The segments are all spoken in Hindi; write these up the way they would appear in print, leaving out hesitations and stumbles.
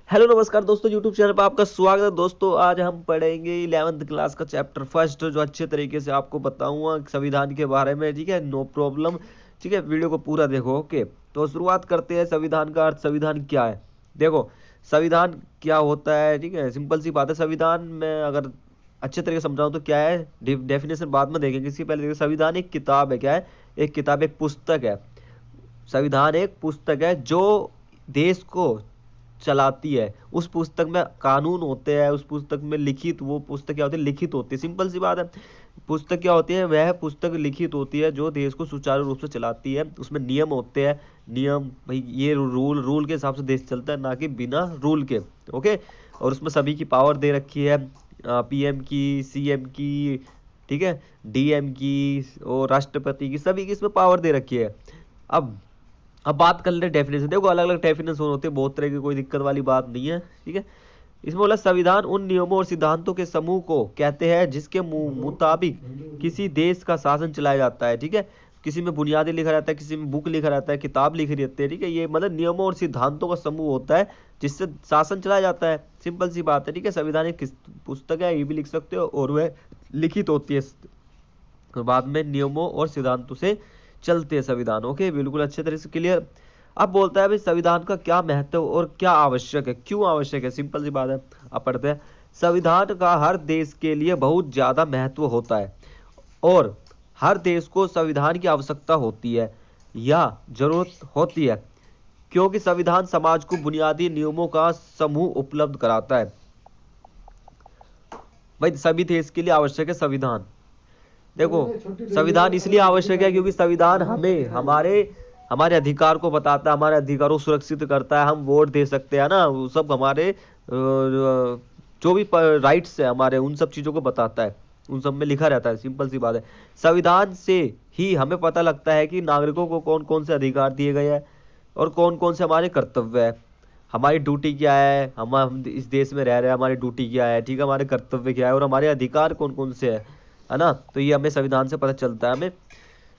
हेलो नमस्कार दोस्तों, यूट्यूब चैनल पर आपका स्वागत है। दोस्तों आज हम पढ़ेंगे 11th क्लास का चैप्टर फर्स्ट, जो अच्छे तरीके से आपको बताऊंगा संविधान के बारे में। ठीक है, नो प्रॉब्लम। ठीक है, वीडियो को पूरा देखो। ओके, तो शुरुआत करते हैं। संविधान का अर्थ, संविधान क्या है। देखो, संविधान क्या होता है। ठीक है, सिंपल सी बात है। संविधान में अगर अच्छे तरीके से समझाऊं तो क्या है, डेफिनेशन बाद में देखेंगे। इसके पहले देखिए, संविधान एक किताब है। क्या है? एक किताब, एक पुस्तक है। संविधान एक पुस्तक है जो देश को चलाती है। उस पुस्तक में कानून होते हैं, उस पुस्तक में लिखित, वो पुस्तक क्या होती है, लिखित होती है। सिंपल सी बात है। पुस्तक क्या होती है, वह पुस्तक लिखित होती है जो देश को सुचारू रूप से चलाती है। उसमें नियम होते हैं। नियम भाई, ये रूल के हिसाब से देश चलता है, ना कि बिना रूल के। ओके, और उसमें सभी की पावर दे रखी है, पीएम की, सीएम की, ठीक है, डीएम की और राष्ट्रपति की, सभी की इसमें पावर दे रखी है। अब बात कर ले डेफिनेशन। देखो, अलग अलग डेफिनेशन होते हैं बहुत तरह की, कोई दिक्कत वाली बात नहीं है। ठीक है, इसमें बोला संविधान उन नियमों और सिद्धांतों के समूह को कहते हैं जिसके मुताबिक किसी देश का शासन चलाया जाता है। ठीक है, किसी में बुनियादी लिखा रहता है, किसी में बुक लिखा रहता है, किताब लिखी रहती है। ठीक है, ये मतलब नियमों और सिद्धांतों का समूह होता है जिससे शासन चलाया जाता है। सिंपल सी बात है। ठीक है, संविधान एक पुस्तक है, ये भी लिख सकते हो, और वह लिखित होती है, बाद में नियमों और सिद्धांतों से चलते हैं संविधान। ओके, बिल्कुल अच्छे तरह से क्लियर। अब बोलता है भाई, संविधान का क्या महत्व और क्या आवश्यक है, क्यों आवश्यक है। सिंपल सी बात है, अब पढ़ते हैं। संविधान का हर देश के लिए बहुत ज्यादा महत्व होता है और हर देश को संविधान की आवश्यकता होती है या जरूरत होती है, क्योंकि संविधान समाज को बुनियादी नियमों का समूह उपलब्ध कराता है। भाई, सभी देश के लिए आवश्यक है संविधान। देखो, संविधान इसलिए आवश्यक है क्योंकि संविधान हमें हमारे हमारे अधिकार को बताता है, हमारे अधिकारों को सुरक्षित करता है। हम वोट दे सकते हैं ना, वो सब हमारे जो भी राइट्स है हमारे, उन सब चीजों को बताता है, उन सब में लिखा रहता है। सिंपल सी बात है। संविधान से ही हमें पता लगता है कि नागरिकों को कौन कौन से अधिकार दिए गए हैं और कौन कौन से हमारे कर्तव्य है। हमारी ड्यूटी क्या है, हम इस देश में रह रहे हैं, हमारी ड्यूटी क्या है, ठीक है, हमारे कर्तव्य क्या है और हमारे अधिकार कौन कौन से है ना। तो ये हमें संविधान से पता चलता है हमें।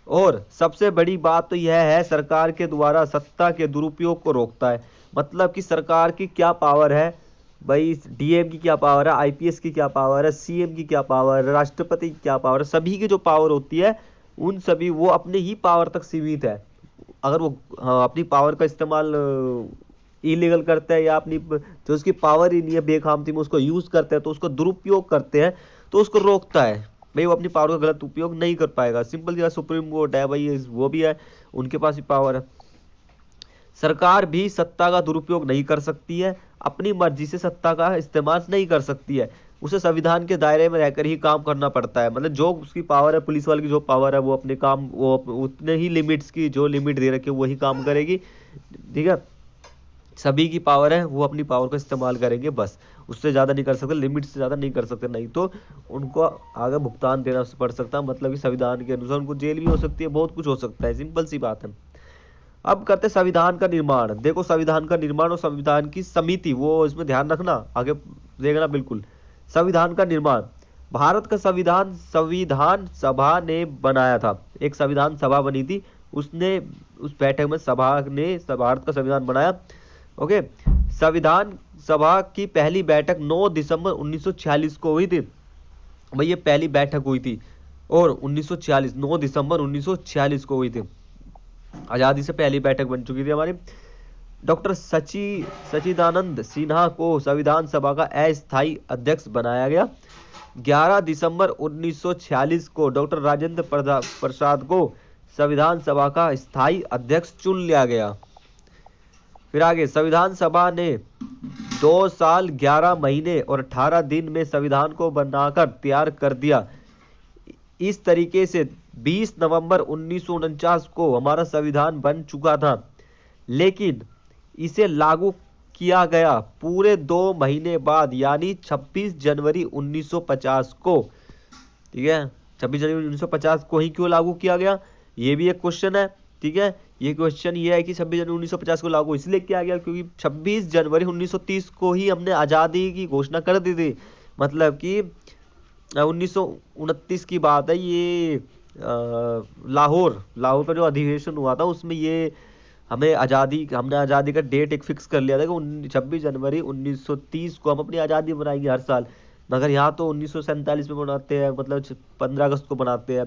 और सबसे बड़ी बात तो यह है, सरकार के द्वारा सत्ता के दुरुपयोग को रोकता है। मतलब कि सरकार की क्या पावर है भाई, डीएम की क्या पावर है, आईपीएस की क्या पावर है, सीएम की क्या पावर है, राष्ट्रपति की क्या पावर है, सभी की जो पावर होती है, उन सभी वो अपने ही पावर तक सीमित है। अगर वो अपनी पावर का इस्तेमाल इलीगल करते हैं या अपनी जो उसकी पावर ही नहीं है बेखामती में उसको यूज करते हैं, तो उसको दुरुपयोग करते हैं, तो उसको रोकता है। भाई, वो अपनी पावर का गलत उपयोग नहीं कर पाएगा। सिंपल सी बात, सुप्रीम कोर्ट है भाई, वो भी है, उनके पास भी पावर है। सरकार भी सत्ता का दुरुपयोग नहीं कर सकती है, अपनी मर्जी से सत्ता का इस्तेमाल नहीं कर सकती है। उसे संविधान के दायरे में रहकर ही काम करना पड़ता है। मतलब जो उसकी पावर है, पुलिस वाले की जो पावर है, वो अपने काम, वो उतने ही लिमिट्स की, जो लिमिट दे रखे वही काम करेगी। ठीक है, सभी की पावर है, वो अपनी पावर का इस्तेमाल करेंगे बस, उससे ज़्यादा नहीं कर सकते, लिमिट से ज़्यादा नहीं कर सकते, नहीं तो उनको आगे भुगतान देना पड़ सकता है। मतलब कि संविधान के अनुसार उनको जेल भी हो सकती है, बहुत कुछ हो सकता है। सिंपल सी बात है। अब करते संविधान का निर्माण। देखो, संविधान का निर्माण और संविधान की समिति, वो इसमें ध्यान रखना, आगे देखना बिल्कुल। संविधान का निर्माण, भारत का संविधान संविधान सभा ने बनाया था। एक संविधान सभा बनी थी, उसने उस बैठक में सभा ने भारत का संविधान बनाया। ओके, संविधान सभा की पहली बैठक 9 दिसंबर 1946 को हुई थी। भाई, ये पहली बैठक हुई थी और 1946, 9 दिसंबर 1946 को हुई थी। आजादी से पहली बैठक बन चुकी थी हमारी। डॉक्टर सचिदानंद सिन्हा को संविधान सभा का अस्थायी अध्यक्ष बनाया गया। 11 दिसंबर 1946 को डॉक्टर राजेंद्र प्रसाद को संविधान सभा का स्थायी अध्यक्ष चुन लिया गया। फिर आगे, संविधान सभा ने 2 साल 11 महीने और 18 दिन में संविधान को बनाकर तैयार कर दिया। इस तरीके से 20 नवंबर 1949 को हमारा संविधान बन चुका था, लेकिन इसे लागू किया गया पूरे 2 महीने बाद, यानी 26 जनवरी 1950 को। ठीक है, 26 जनवरी 1950 को ही क्यों लागू किया गया, ये भी एक क्वेश्चन है। ठीक है, ये क्वेश्चन ये है कि 26 जनवरी 1950 को लागू इसलिए किया गया क्योंकि 26 जनवरी 1930 को ही हमने आज़ादी की घोषणा कर दी थी। मतलब कि 1929 की बात है ये। लाहौर लाहौर का जो अधिवेशन हुआ था, उसमें ये हमने आज़ादी का डेट एक फिक्स कर लिया था कि 26 जनवरी 1930 को हम अपनी आज़ादी मनाएंगे हर साल। मगर यहाँ तो 1947 में मनाते हैं, मतलब 15 अगस्त को मनाते हैं।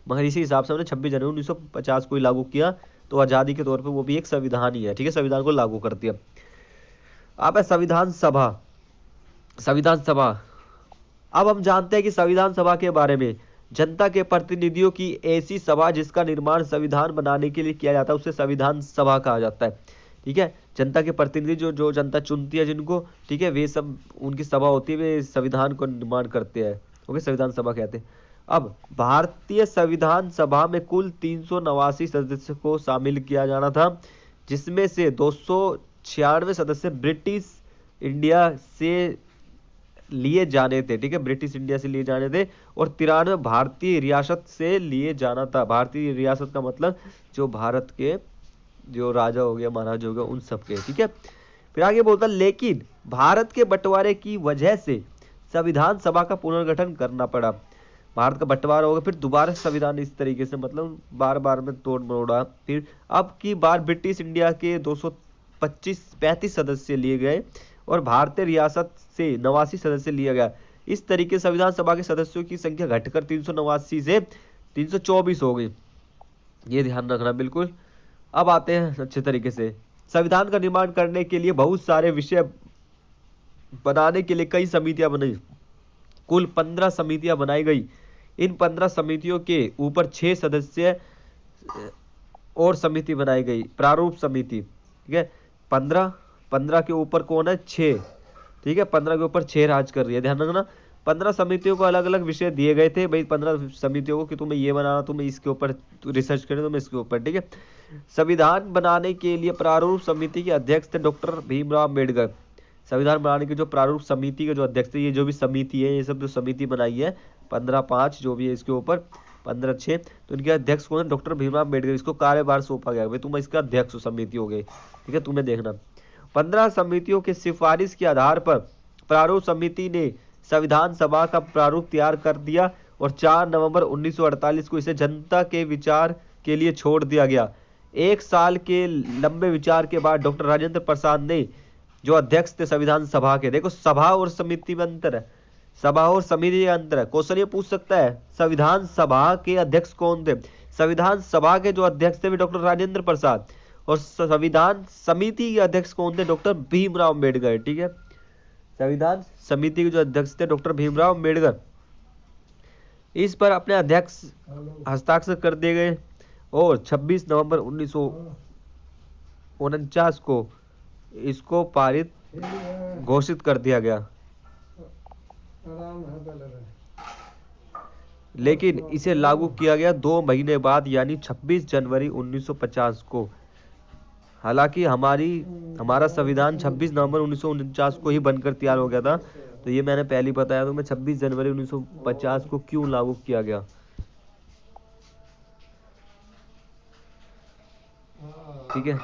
मगर इसी हिसाब से हमने 26 जनवरी 1950 को ही लागू किया। तो आज़ादी के तौर पे वो भी एक संविधान ही है, ठीक है, संविधान को लागू कर दिया। अब है संविधान सभा। संविधान सभा, अब हम जानते हैं कि संविधान सभा के बारे में, जनता के प्रतिनिधियों की ऐसी सभा जिसका निर्माण संविधान बनाने के लिए किया जाता है, उसे संविधान सभा कहा जाता है। ठीक है, जनता के प्रतिनिधि जो जो जनता चुनती है जिनको, ठीक है, वे सब उनकी सभा होती है, वे संविधान को निर्माण करते हैं, ओके, संविधान सभा कहते हैं। अब भारतीय संविधान सभा में कुल 389 सदस्य को शामिल किया जाना था, जिसमें से 296 सदस्य ब्रिटिश इंडिया से लिए जाने थे, ठीक है, ब्रिटिश इंडिया से लिए जाने थे, और 93 भारतीय रियासत से लिए जाना था। भारतीय रियासत का मतलब जो भारत के जो राजा हो गया, महाराजा हो गया, उन सब के, ठीक है। फिर आगे बोलता, लेकिन भारत के बंटवारे की वजह से संविधान सभा का पुनर्गठन करना पड़ा। भारत का बंटवारा होगा, फिर दोबारा संविधान इस तरीके से, मतलब बार बार में तोड़ मरोड़ा। फिर अब की बार ब्रिटिश इंडिया के 235 सदस्य लिए गए और भारतीय रियासत से 89 सदस्य लिया गया। इस तरीके संविधान सभा के सदस्यों की संख्या घटकर 389 से 324 हो गई, ये ध्यान रखना बिल्कुल। अब आते हैं अच्छे तरीके से, संविधान का निर्माण करने के लिए बहुत सारे विषय बनाने के लिए कई समितियां बनी, कुल 15 समितियां बनाई गई। इन 15 समितियों के ऊपर 6 सदस्य और समिति बनाई गई, प्रारूप समिति, ठीक है। 15 के ऊपर कौन है, 6, ठीक है, 15 के ऊपर 6 राज कर रही है, ध्यान रखना। 15 समितियों को अलग अलग विषय दिए गए थे भाई, 15 समितियों को कि तुम्हें ये बनाना, तुम्हें इसके ऊपर रिसर्च करना, तुम्हें इसके ऊपर, ठीक है। संविधान बनाने के लिए प्रारूप समिति के अध्यक्ष थे डॉक्टर भीमराव अम्बेडकर। संविधान बनाने की जो प्रारूप समिति के जो अध्यक्ष थे, ये जो भी समिति है, ये सब जो समिति बनाई है 15/5 जो भी है इसके ऊपर 15/6, तो इनके अध्यक्ष कौन है, डॉक्टर भीमराव अम्बेडकर। इसको कार्यभार सौंपा गया भाई, तुम इसका अध्यक्ष समिति हो गए, ठीक है, तुम्हें देखना। 15 समितियों के सिफारिश के आधार पर प्रारूप समिति ने संविधान सभा का प्रारूप तैयार कर दिया और 4 नवंबर 1948 को इसे जनता के विचार के लिए छोड़ दिया गया। 1 साल के लंबे विचार के बाद डॉक्टर राजेंद्र प्रसाद ने, जो अध्यक्ष थे संविधान सभा के, देखो सभा और समिति में अंतर है, सभा और समिति का अंतर है। क्वेश्चन ये पूछ सकता है संविधान सभा के अध्यक्ष कौन थे, संविधान सभा के जो अध्यक्ष थे डॉक्टर राजेंद्र प्रसाद, और संविधान समिति के अध्यक्ष कौन थे, डॉक्टर भीमराव अम्बेडकर, ठीक है। संविधान समिति के जो अध्यक्ष थे डॉक्टर भीमराव अम्बेडकर, इस पर अपने अध्यक्ष हस्ताक्षर कर दिए गए और 26 नवंबर 1949 को इसको पारित घोषित कर दिया गया। लेकिन इसे लागू किया गया 2 महीने बाद, यानी 26 जनवरी 1950 को। हालांकि हमारा संविधान 26 नवंबर 1949 को ही बनकर तैयार हो गया था, तो ये मैंने पहले ही बताया, तो मैं 26 जनवरी 1950 को क्यों लागू किया गया। ठीक है,